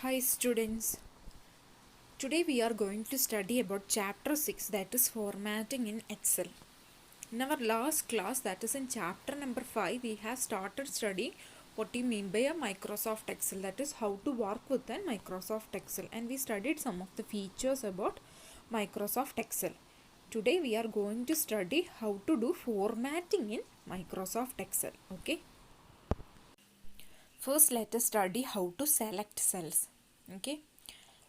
Hi students, today we are going to study about chapter 6, that is formatting in Excel. In our last class, that is in chapter number 5, we have started studying what you mean by a Microsoft Excel, that is how to work with a Microsoft Excel, and we studied some of the features about Microsoft Excel. Today we are going to study how to do formatting in Microsoft Excel. Okay. First, let us study how to select cells. Okay.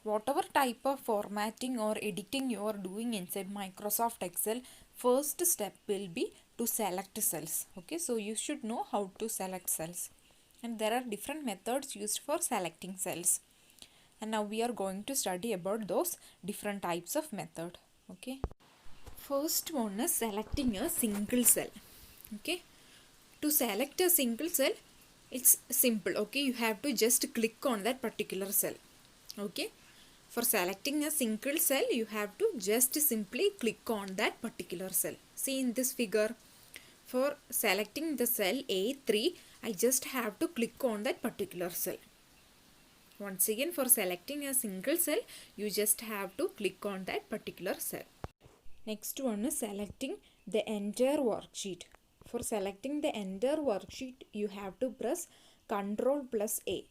Whatever type of formatting or editing you are doing inside Microsoft Excel, first step will be to select cells. Okay, so you should know how to select cells. And there are different methods used for selecting cells. And now we are going to study about those different types of method. Okay. First one is selecting a single cell. Okay. To select a single cell, it's simple. Okay, you have to just click on that particular cell. Okay, for selecting a single cell, you have to just simply click on that particular cell. See in this figure, for selecting the cell A3, I just have to click on that particular cell. Once again, for selecting a single cell, you just have to click on that particular cell. Next one is selecting the entire worksheet. For selecting the entire worksheet, you have to press Ctrl plus A,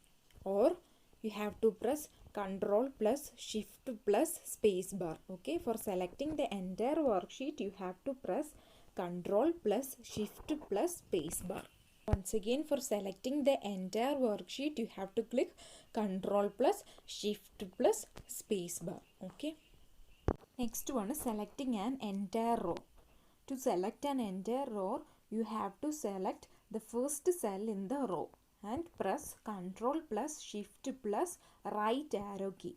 or you have to press Ctrl plus Shift plus space bar. Okay, for selecting the entire worksheet, you have to press Ctrl plus Shift plus space bar. Once again, for selecting the entire worksheet, you have to click Ctrl plus Shift plus space bar. Okay. Next one is selecting an entire row. To select an entire row, you have to select the first cell in the row and press Ctrl plus Shift plus right arrow key.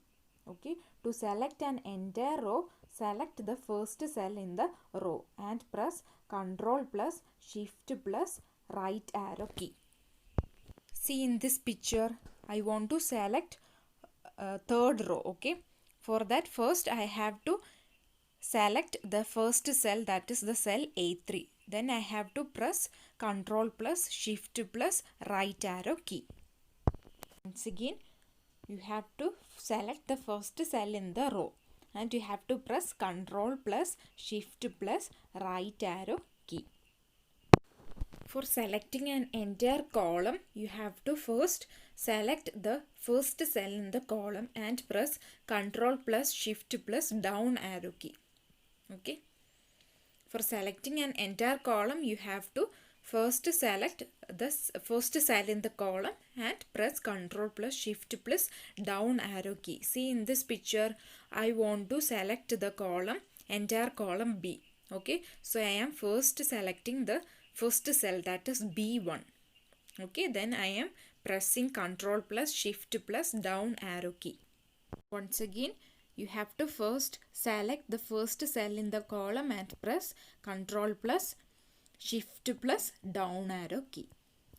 Okay, to select an entire row, select the first cell in the row and press Ctrl plus Shift plus right arrow key. See in this picture, I want to select third row. Okay, for that first I have to select the first cell, that is the cell A3. Then I have to press Ctrl plus Shift plus right arrow key. Once again, you have to select the first cell in the row and you have to press Ctrl plus Shift plus right arrow key. For selecting an entire column, you have to first select the first cell in the column and press Ctrl plus Shift plus down arrow key. Okay. For selecting an entire column, you have to first select the first cell in the column and press Ctrl plus Shift plus down arrow key. See in this picture, I want to select the column, entire column B. Okay, so I am first selecting the first cell, that is B1. Okay, then I am pressing Ctrl plus Shift plus down arrow key. Once again, you have to first select the first cell in the column and press Ctrl plus Shift plus down arrow key.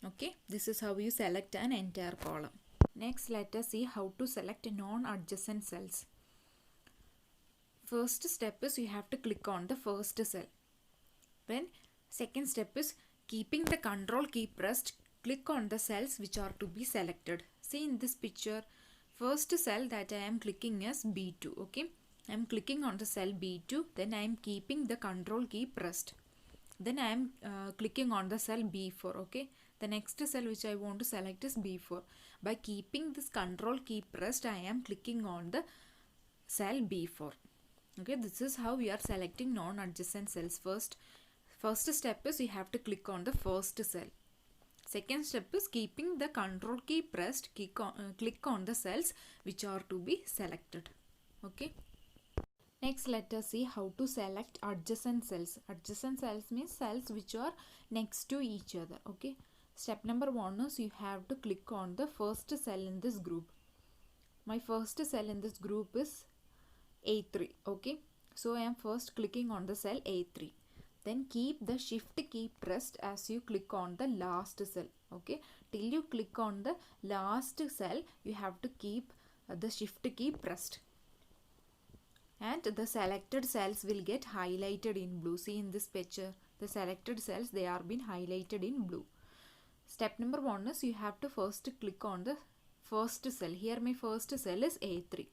Okay, this is how you select an entire column. Next, let us see how to select non-adjacent cells. First step is you have to click on the first cell. Then second step is keeping the Ctrl key pressed, click on the cells which are to be selected. See in this picture, first cell that I am clicking is B2. Okay, I am clicking on the cell B2, then I am keeping the Ctrl key pressed. Then I am clicking on the cell B4. Okay, the next cell which I want to select is B4. By keeping this Ctrl key pressed, I am clicking on the cell B4. Okay, this is how we are selecting non-adjacent cells. First step is you have to click on the first cell. Second step is keeping the Ctrl key pressed, click on the cells which are to be selected. Okay. Next, let us see how to select adjacent cells. Adjacent cells means cells which are next to each other. Okay. Step number 1 is you have to click on the first cell in this group. My first cell in this group is A3. Okay. So I am first clicking on the cell A3. Then keep the Shift key pressed as you click on the last cell. Okay. Till you click on the last cell, you have to keep the Shift key pressed. And the selected cells will get highlighted in blue. See in this picture, the selected cells, they are been highlighted in blue. Step number 1 is you have to first click on the first cell. Here my first cell is A3.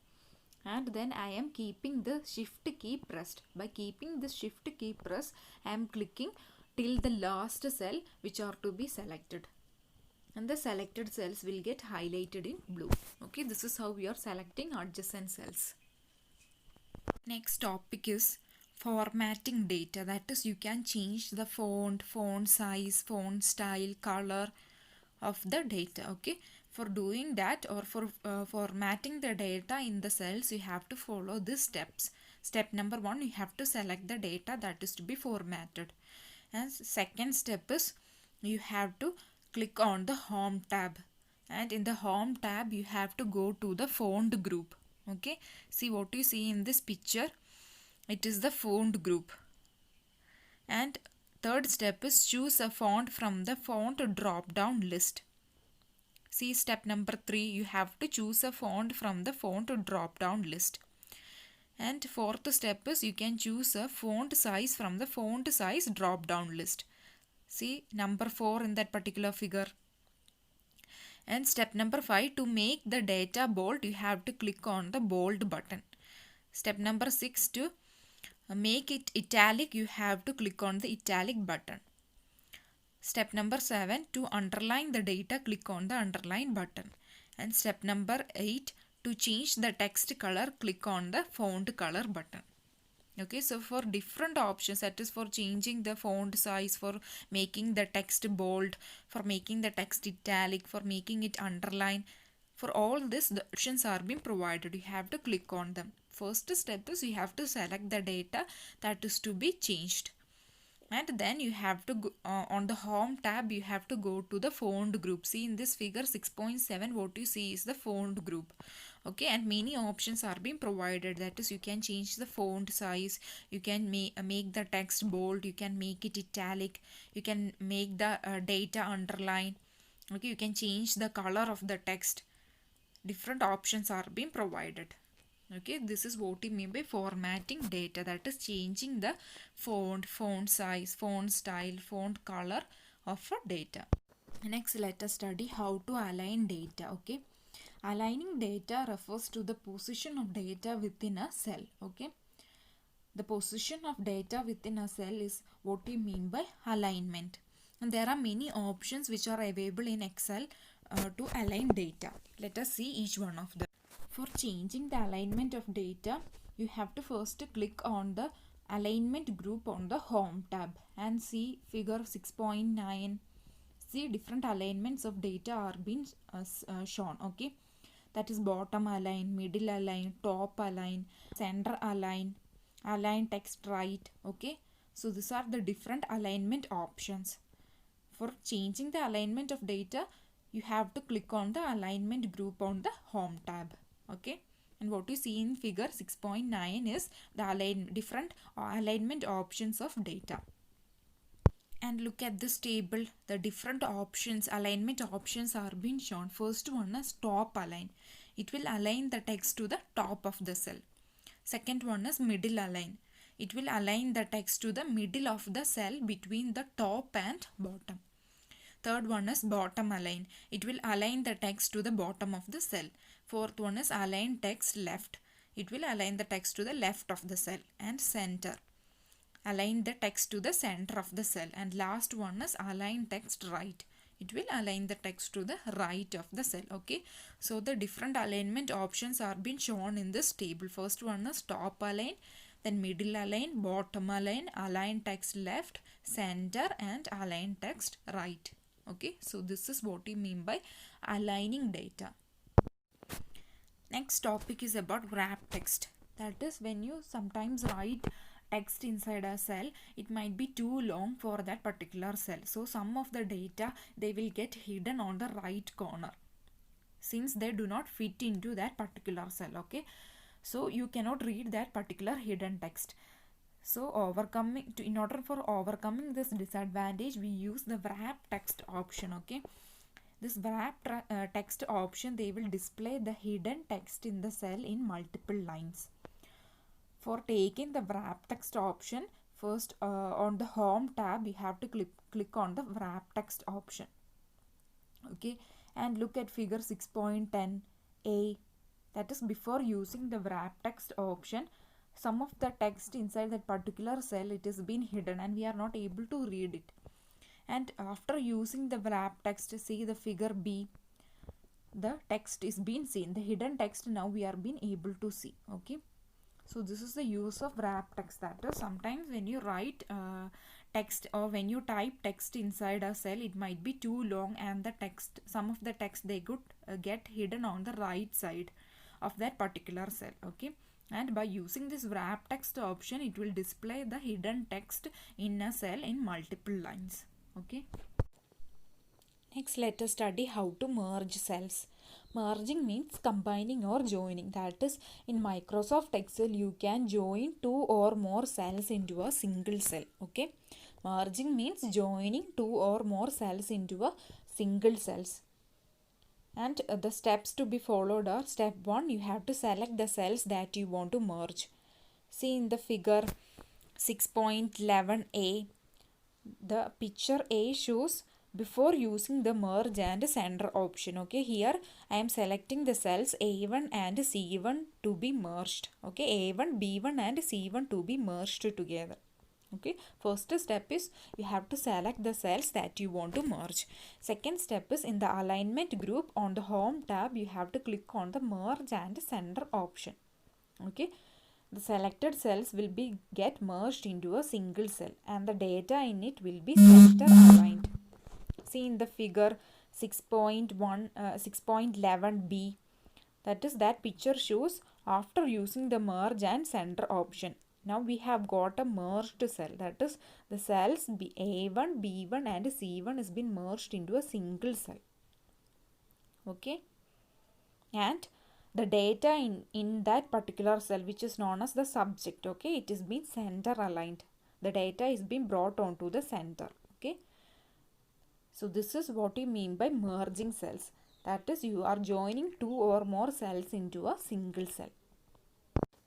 And then I am keeping the shift key pressed. By keeping the shift key pressed, I am clicking till the last cell which are to be selected. And the selected cells will get highlighted in blue. Okay, this is how we are selecting adjacent cells. Next topic is formatting data. That is, you can change the font size, font style, color of the data. Okay, for doing that, or for formatting the data in the cells, you have to follow these steps. Step number 1, you have to select the data that is to be formatted. And second step is you have to click on the home tab, and in the home tab you have to go to the font group. Okay, see what you see in this picture, it is the font group. And third step is choose a font from the font drop down list. See step number 3, you have to choose a font from the font drop down list. And fourth step is you can choose a font size from the font size drop down list. See number 4 in that particular figure. And step number 5, to make the data bold, you have to click on the bold button. Step number 6, to make it italic, you have to click on the italic button. Step number 7, to underline the data, click on the underline button. And step number 8, to change the text color, click on the font color button. Okay, so for different options, that is for changing the font size, for making the text bold, for making the text italic, for making it underline, for all this the options are being provided. You have to click on them. First step is you have to select the data that is to be changed, and then you have to go, on the home tab you have to go to the font group. See in this figure 6.7, what you see is the font group. Okay, and many options are being provided. That is, you can change the font size, you can make the text bold, you can make it italic, you can make the data underline. Okay, you can change the color of the text. Different options are being provided. Okay, this is what we mean by formatting data, that is changing the font size, font style, font color of a data. Next, let us study how to align data. Okay, aligning data refers to the position of data within a cell. Okay, the position of data within a cell is what we mean by alignment. And there are many options which are available in Excel to align data. Let us see each one of them. For changing the alignment of data, you have to first click on the alignment group on the home tab and see figure 6.9. See different alignments of data are being shown. Okay, that is bottom align, middle align, top align, center align, align text right. Okay, so these are the different alignment options. For changing the alignment of data, you have to click on the alignment group on the home tab. Okay, and what you see in figure 6.9 is the different alignment options of data. And look at this table, the different options, alignment options are being shown. First one is top align. It will align the text to the top of the cell. Second one is middle align. It will align the text to the middle of the cell between the top and bottom. Third one is bottom align. It will align the text to the bottom of the cell. Fourth one is align text left. It will align the text to the left of the cell. And center. Align the text to the center of the cell. And last one is align text right. It will align the text to the right of the cell. Okay, so the different alignment options are being shown in this table. First one is top align, then middle align, bottom align, align text left, center, and align text right. Okay, so this is what we mean by aligning data. Next topic is about wrap text. That is, when you sometimes write text inside a cell, it might be too long for that particular cell. So some of the data, they will get hidden on the right corner since they do not fit into that particular cell. Okay, so you cannot read that particular hidden text. So in order for overcoming this disadvantage, we use the wrap text option. Okay, this wrap text option, they will display the hidden text in the cell in multiple lines. For taking the wrap text option, first on the home tab you have to click on the wrap text option. Okay, And look at figure 6.10a. That is, before using the wrap text option, some of the text inside that particular cell, it has been hidden and we are not able to read it. And after using the wrap text, see the figure B, the text is being seen. The hidden text now we are being able to see. Okay. So this is the use of wrap text. That is, sometimes when you write text or when you type text inside a cell, it might be too long and the text, some of the text, they could get hidden on the right side of that particular cell. Okay. And by using this wrap text option, it will display the hidden text in a cell in multiple lines. Okay. Next, let us study how to merge cells. Merging means combining or joining. That is, in Microsoft Excel, you can join two or more cells into a single cell. Okay. Merging means joining two or more cells into a single cells. And the steps to be followed are: step 1, you have to select the cells that you want to merge. See in the figure 6.11a, the picture A shows before using the merge and center option. Okay, here I am selecting the cells A1 and C1 to be merged. Okay, A1, B1 and C1 to be merged together. Okay, first step is you have to select the cells that you want to merge. Second step is, in the alignment group on the home tab, you have to click on the merge and center option. Okay, the selected cells will be get merged into a single cell and the data in it will be center aligned. See in the figure 6.11b, that is, that picture shows after using the merge and center option. Now we have got a merged cell, that is, the cells A1, B1 and C1 has been merged into a single cell. Okay, and the data in that particular cell, which is known as the subject, okay, it is being center aligned. The data is being brought onto the center. Okay, so this is what we mean by merging cells. That is, you are joining two or more cells into a single cell.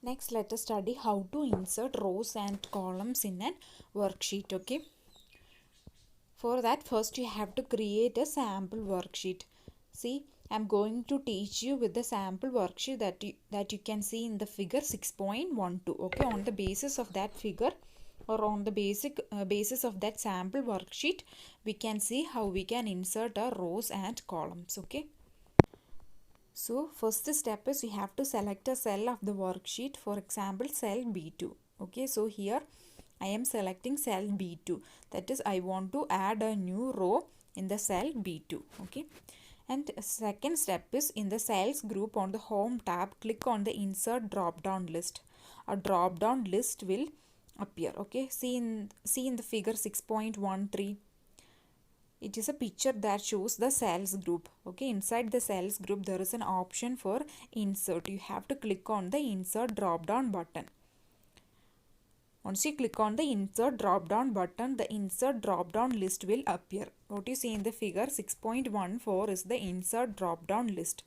Next, let us study how to insert rows and columns in a worksheet. Okay, for that, first you have to create a sample worksheet. See, I am going to teach you with the sample worksheet that you can see in the figure 6.12. Okay, on the basis of that figure or on the basis of that sample worksheet, we can see how we can insert our rows and columns. Okay. So first step is we have to select a cell of the worksheet, for example cell B2. Okay, so here I am selecting cell B2. That is, I want to add a new row in the cell B2. Okay, and second step is, in the cells group on the home tab, click on the insert drop down list. A drop down list will appear. Okay, see in the figure 6.13. It is a picture that shows the cells group. Okay, inside the cells group there is an option for insert. You have to click on the insert drop down button. Once you click on the insert drop down button, the insert drop down list will appear. What you see in the figure 6.14 is the insert drop down list.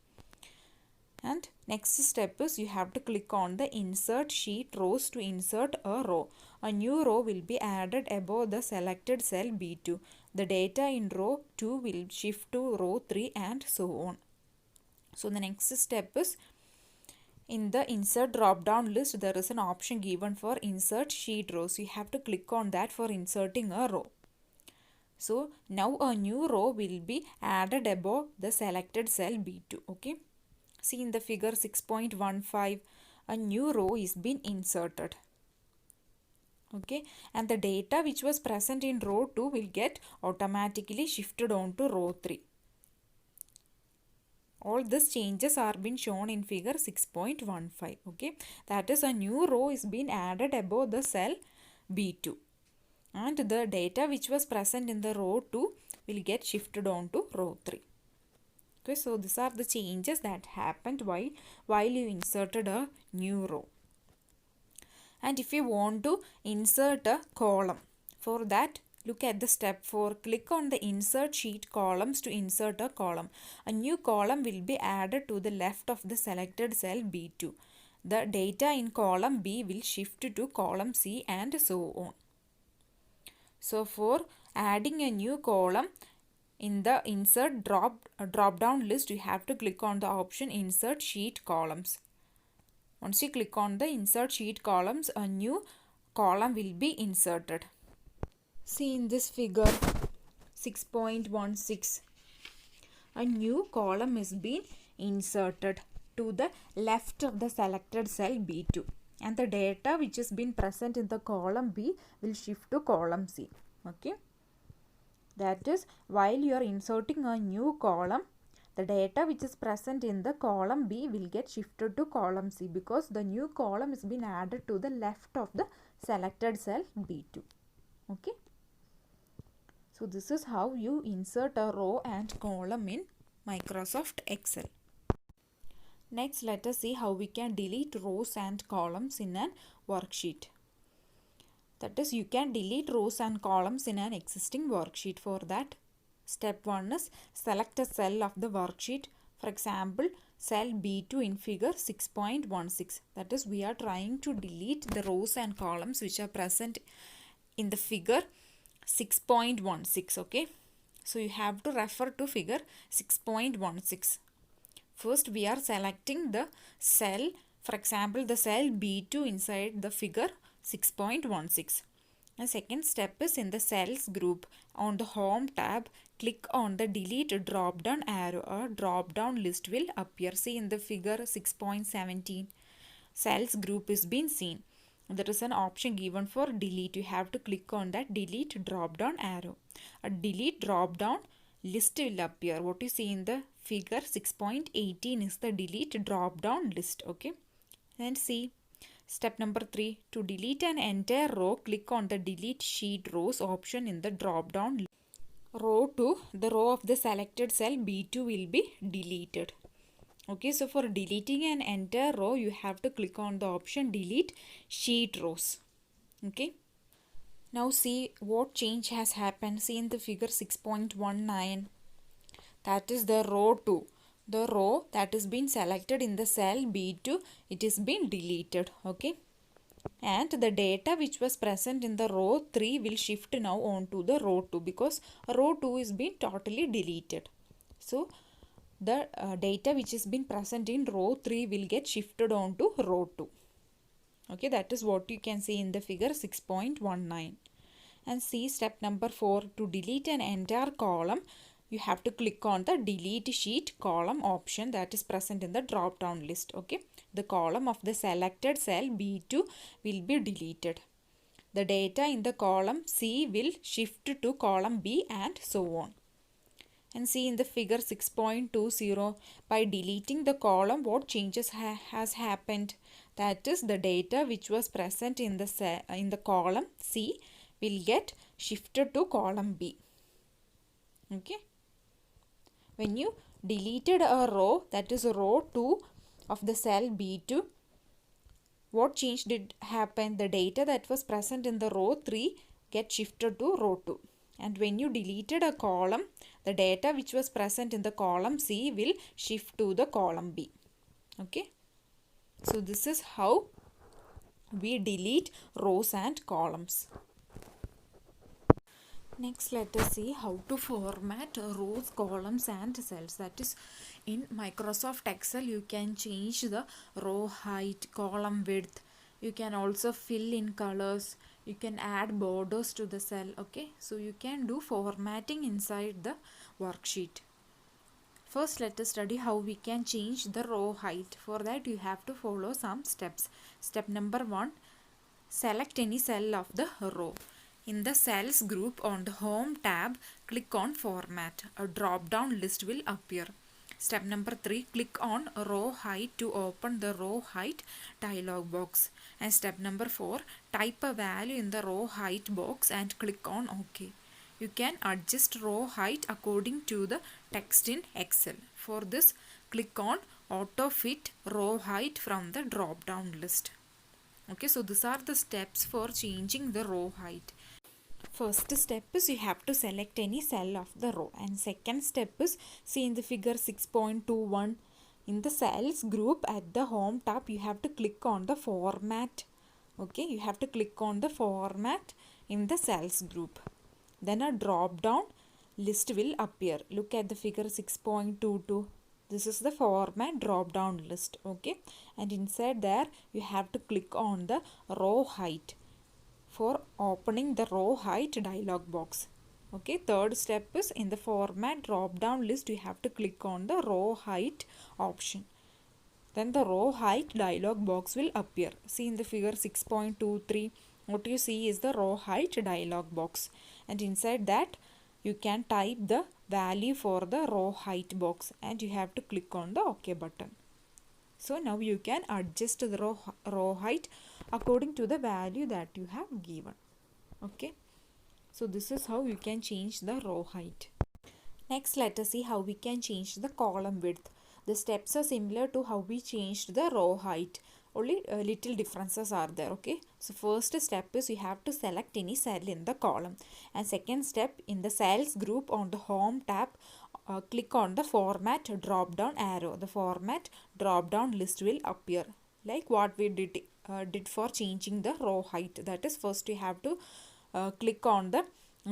And next step is you have to click on the insert sheet rows to insert a row. A new row will be added above the selected cell B2. The data in row 2 will shift to row 3 and so on. So the next step is, in the insert drop down list there is an option given for insert sheet rows. You have to click on that for inserting a row. So now a new row will be added above the selected cell B2. Okay. See in the figure 6.15, a new row is being inserted. Okay, and the data which was present in row 2 will get automatically shifted on to row 3. All these changes are being shown in figure 6.15. Okay, that is, a new row is being added above the cell B2 and the data which was present in the row 2 will get shifted on to row 3. Okay, so these are the changes that happened while you inserted a new row. And if you want to insert a column, for that look at the step 4. Click on the insert sheet columns to insert a column. A new column will be added to the left of the selected cell B2. The data in column B will shift to column C and so on. So for adding a new column in the insert drop down list, you have to click on the option insert sheet columns. Once you click on the insert sheet columns, a new column will be inserted. See in this figure 6.16, a new column is being inserted to the left of the selected cell B2, and the data which has been present in the column B will shift to column C. Okay, that is, while you are inserting a new column, the data which is present in the column B will get shifted to column C because the new column is being added to the left of the selected cell B2. Okay, so this is how you insert a row and column in Microsoft Excel. Next, let us see how we can delete rows and columns in an worksheet. That is, you can delete rows and columns in an existing worksheet. For that, step 1 is select a cell of the worksheet. For example, cell B2 in figure 6.16. That is, we are trying to delete the rows and columns which are present in the figure 6.16. Okay, so you have to refer to figure 6.16. First, we are selecting the cell, for example, the cell B2 inside the figure 6.16. And second step is in the cells group. On the home tab, click on the delete drop down arrow. A drop down list will appear. See in the figure 6.17, cells group is being seen. There is an option given for delete. You have to click on that delete drop down arrow. A delete drop down list will appear. What you see in the figure 6.18 is the delete drop down list. Okay, and see step number 3. To delete an entire row, click on the delete sheet rows option in the drop down list. Row 2, the row of the selected cell B2 will be deleted. Okay, so for deleting an entire row, you have to click on the option delete sheet rows. Okay, now see what change has happened. See in the figure 6.19, that is the row 2. The row that is being selected in the cell B2, it is being deleted. Okay, and the data which was present in the row 3 will shift now on to the row 2 because row 2 is being totally deleted. So the data which is being present in row 3 will get shifted on to row 2. Okay, that is what you can see in the figure 6.19. And see step number 4. To delete an entire column, you have to click on the delete sheet column option that is present in the drop down list. Okay, the column of the selected cell B2 will be deleted. The data in the column C will shift to column B and so on. And see in the figure 6.20, by deleting the column, what changes has happened? That is, the data which was present in the column C will get shifted to column B. Okay, when you deleted a row, that is row 2 of the cell B2, what change did happen? The data that was present in the row 3 get shifted to row 2. And when you deleted a column, the data which was present in the column C will shift to the column B. Okay, so this is how we delete rows and columns. Next, let us see how to format rows, columns and cells. That is, in Microsoft Excel, you can change the row height, column width. You can also fill in colors. You can add borders to the cell. Okay, so you can do formatting inside the worksheet. First, let us study how we can change the row height. For that, you have to follow some steps. Step number 1, select any cell of the row. In the cells group on the home tab, click on format. A drop down list will appear. Step number 3, click on row height to open the row height dialog box. And step number 4, type a value in the row height box and click on OK. You can adjust row height according to the text in Excel. For this, click on auto fit row height from the drop down list. Okay, so these are the steps for changing the row height. First step is you have to select any cell of the row, and second step is, see in the figure 6.21, in the cells group at the home tab you have to click on the format. Okay, you have to click on the format in the cells group. Then a drop down list will appear. Look at the figure 6.22. This is the format drop down list. Okay, and inside there you have to click on the row height for opening the row height dialog box. Okay, third step is in the format drop down list you have to click on the row height option. Then the row height dialog box will appear. See in the figure 6.23, what you see is the row height dialog box, and inside that you can type the value for the row height box and you have to click on the OK button. So now you can adjust the row height according to the value that you have given. Okay, so this is how you can change the row height. Next, let us see how we can change the column width. The steps are similar to how we changed the row height, only little differences are there. Okay, so first step is you have to select any cell in the column, and second step, in the cells group on the home tab, click on the format drop down arrow. The format drop down list will appear like what we did for changing the row height. That is, first you have to click on the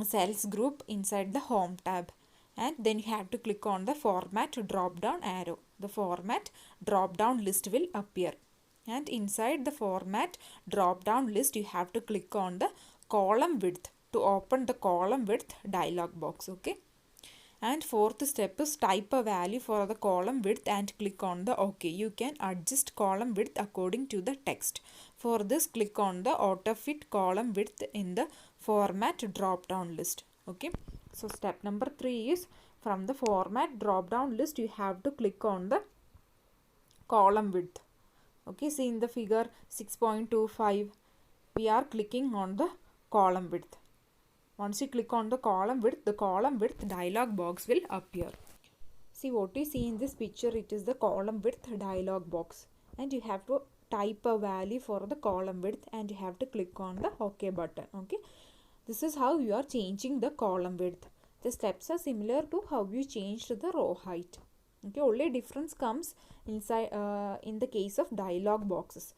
cells group inside the home tab, and then you have to click on the format drop down arrow. The format drop down list will appear, and inside the format drop down list you have to click on the column width to open the column width dialog box. Okay, and fourth step is type a value for the column width and click on the OK. You can adjust column width according to the text. For this, click on the auto fit column width in the format drop down list. Okay, so step number 3 is, from the format drop down list you have to click on the column width. Okay, see in the figure 6.25 we are clicking on the column width. Once you click on the column width dialog box will appear. See what you see in this picture, it is the column width dialog box, and you have to type a value for the column width and you have to click on the OK button. Okay, this is how you are changing the column width. The steps are similar to how you changed the row height. Okay, only difference comes inside in the case of dialog boxes.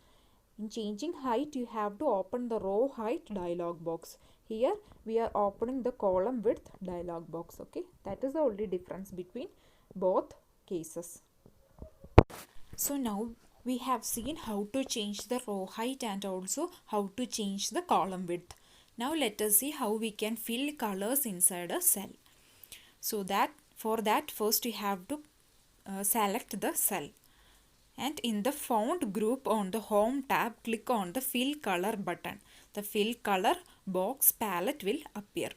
In changing height, you have to open the row height dialog box. Here we are opening the column width dialog box. Okay, that is the only difference between both cases. So now we have seen how to change the row height and also how to change the column width. Now let us see how we can fill colors inside a cell. So for that first you have to select the cell, and in the font group on the home tab click on the fill color button. The fill color box palette will appear,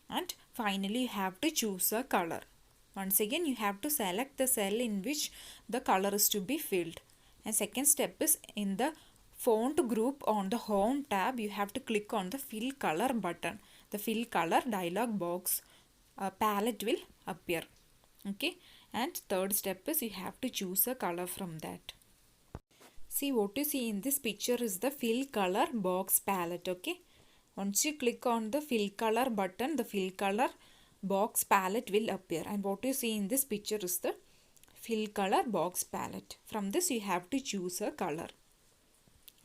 and finally you have to choose a color. Once again you have to select the cell in which the color is to be filled, and second step is, in the font group on the home tab you have to click on the fill color button. The fill color dialog box palette will appear. Okay, and third step is you have to choose a color from that. See what you see in this picture is the fill color box palette. Okay, once you click on the fill color button, the fill color box palette will appear, and what you see in this picture is the fill color box palette. From this you have to choose a color.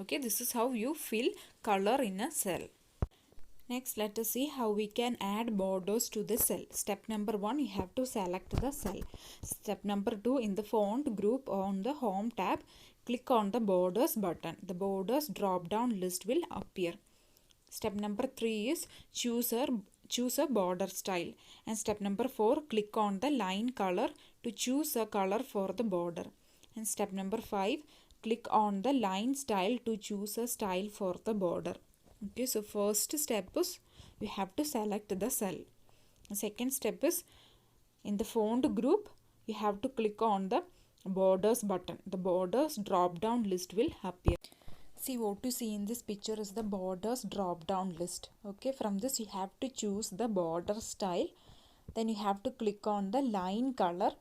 Okay, this is how you fill color in a cell. Next, let us see how we can add borders to the cell. Step number 1, you have to select the cell. Step number 2, in the font group on the home tab, click on the borders button. The borders drop down list will appear. Step number 3 is choose a border style. And step number 4, click on the line color to choose a color for the border. And step number 5, click on the line style to choose a style for the border. Okay, so first step is you have to select the cell. The second step is, in the font group you have to click on the borders button. The borders drop down list will appear. See what you see in this picture is the borders drop down list. Okay, from this you have to choose the border style. Then you have to click on the line color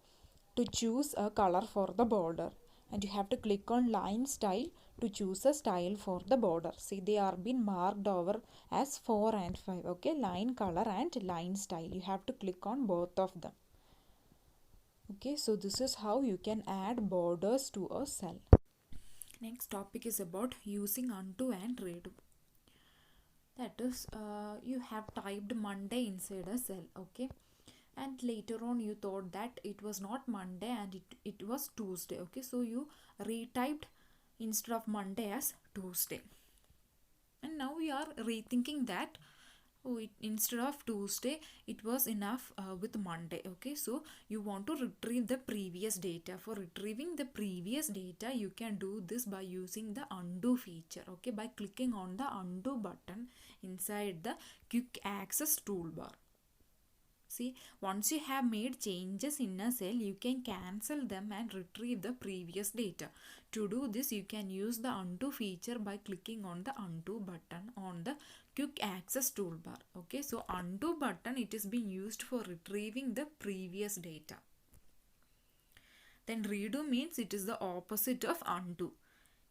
to choose a color for the border, and you have to click on line style to choose a style for the border. See, they are being marked over as 4 and 5. Okay, line color and line style, you have to click on both of them. Okay, so this is how you can add borders to a cell. Next topic is about using undo and redo. That is, you have typed Monday inside a cell. Okay, and later on you thought that it was not Monday and it was Tuesday. Okay, so you retyped instead of Monday as Tuesday, and now we are rethinking that, oh, instead of Tuesday it was enough with Monday. Okay, so you want to retrieve the previous data. For retrieving the previous data, you can do this by using the undo feature. Okay, by clicking on the undo button inside the quick access toolbar. See, once you have made changes in a cell, you can cancel them and retrieve the previous data. To do this, you can use the undo feature by clicking on the undo button on the quick access toolbar. Okay, so undo button, it is being used for retrieving the previous data. Then redo means it is the opposite of undo.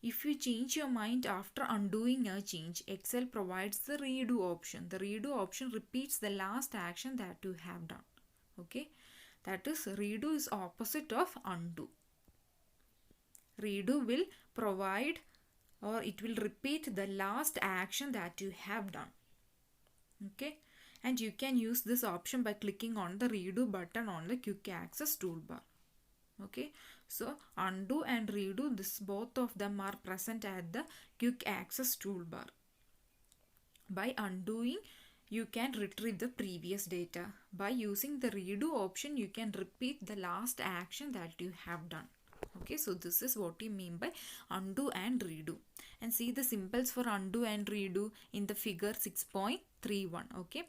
If you change your mind after undoing a change, Excel provides the redo option. The redo option repeats the last action that you have done. Okay, that is, redo is opposite of undo. Redo will provide, or it will repeat the last action that you have done. Okay, and you can use this option by clicking on the redo button on the quick access toolbar. Okay, so undo and redo, this both of them are present at the quick access toolbar. By undoing, you can retrieve the previous data. By using the redo option, you can repeat the last action that you have done. Okay, so this is what we mean by undo and redo. And see the symbols for undo and redo in the figure 6.31. Okay,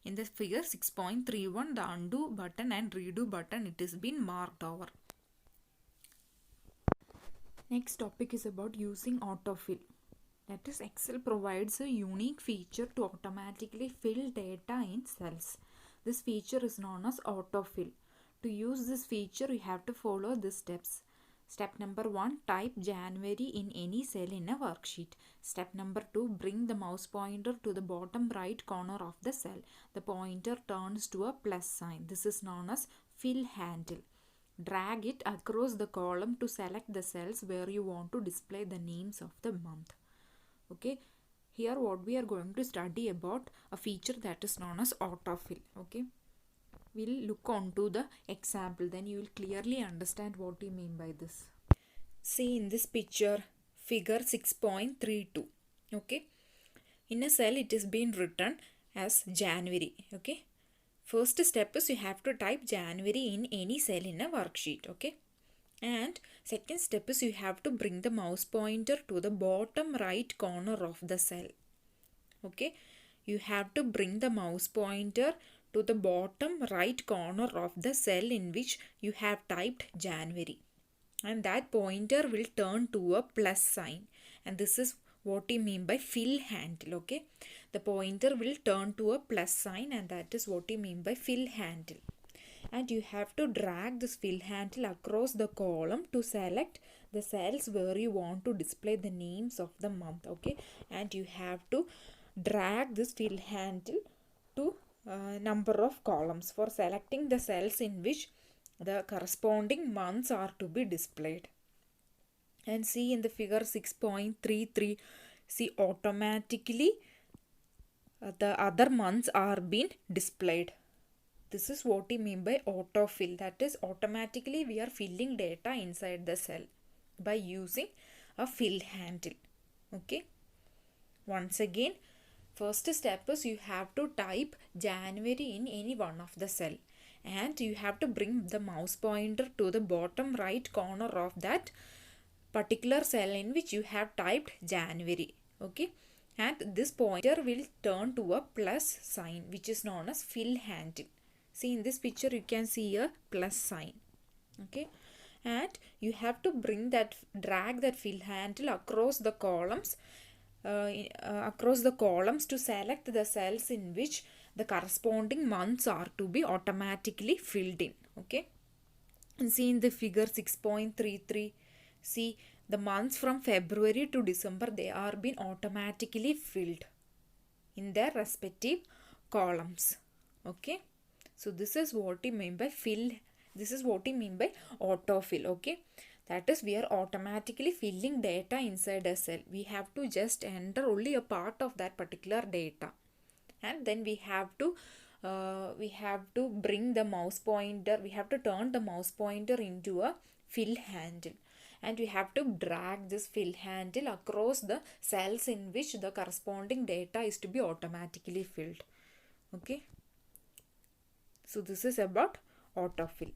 in the figure 6.31, the undo button and redo button, it is been marked over. Next topic is about using autofill. That is, Excel provides a unique feature to automatically fill data in cells. This feature is known as autofill. To use this feature, you have to follow these steps. Step number 1, type January in any cell in a worksheet. Step number 2, bring the mouse pointer to the bottom right corner of the cell. The pointer turns to a plus sign. This is known as fill handle. Drag it across the column to select the cells where you want to display the names of the month. Okay, here what we are going to study about a feature that is known as autofill. Okay, we'll look on to the example, then you will clearly understand what we mean by this. See in this picture, figure 6.32. Okay, in a cell it is being written as January. Okay, first step is you have to type January in any cell in a worksheet. Okay, and second step is you have to bring the mouse pointer to the bottom right corner of the cell. Okay, you have to bring the mouse pointer to the bottom right corner of the cell in which you have typed January, and that pointer will turn to a plus sign, and this is what we mean by fill handle. Okay, the pointer will turn to a plus sign, and that is what we mean by fill handle. And you have to drag this fill handle across the column to select the cells where you want to display the names of the month. Okay, and you have to drag this fill handle to number of columns for selecting the cells in which the corresponding months are to be displayed. And see in the figure 6.33, see automatically the other months are being displayed. This is what we mean by autofill. That is, automatically we are filling data inside the cell by using a fill handle. Okay, once again, first step is you have to type January in any one of the cell, and you have to bring the mouse pointer to the bottom right corner of that particular cell in which you have typed January. Okay, and this pointer will turn to a plus sign, which is known as fill handle. See in this picture you can see a plus sign. Okay, and you have to drag that fill handle across the columns to select the cells in which the corresponding months are to be automatically filled in. Okay, and see in the figure 6.33, see the months from February to December, they are being automatically filled in their respective columns. Okay, so this is what we mean by autofill. Okay, that is, we are automatically filling data inside a cell. We have to just enter only a part of that particular data, and then we have to we have to bring the mouse pointer, we have to turn the mouse pointer into a fill handle, and we have to drag this fill handle across the cells in which the corresponding data is to be automatically filled. Okay, so this is about autofill.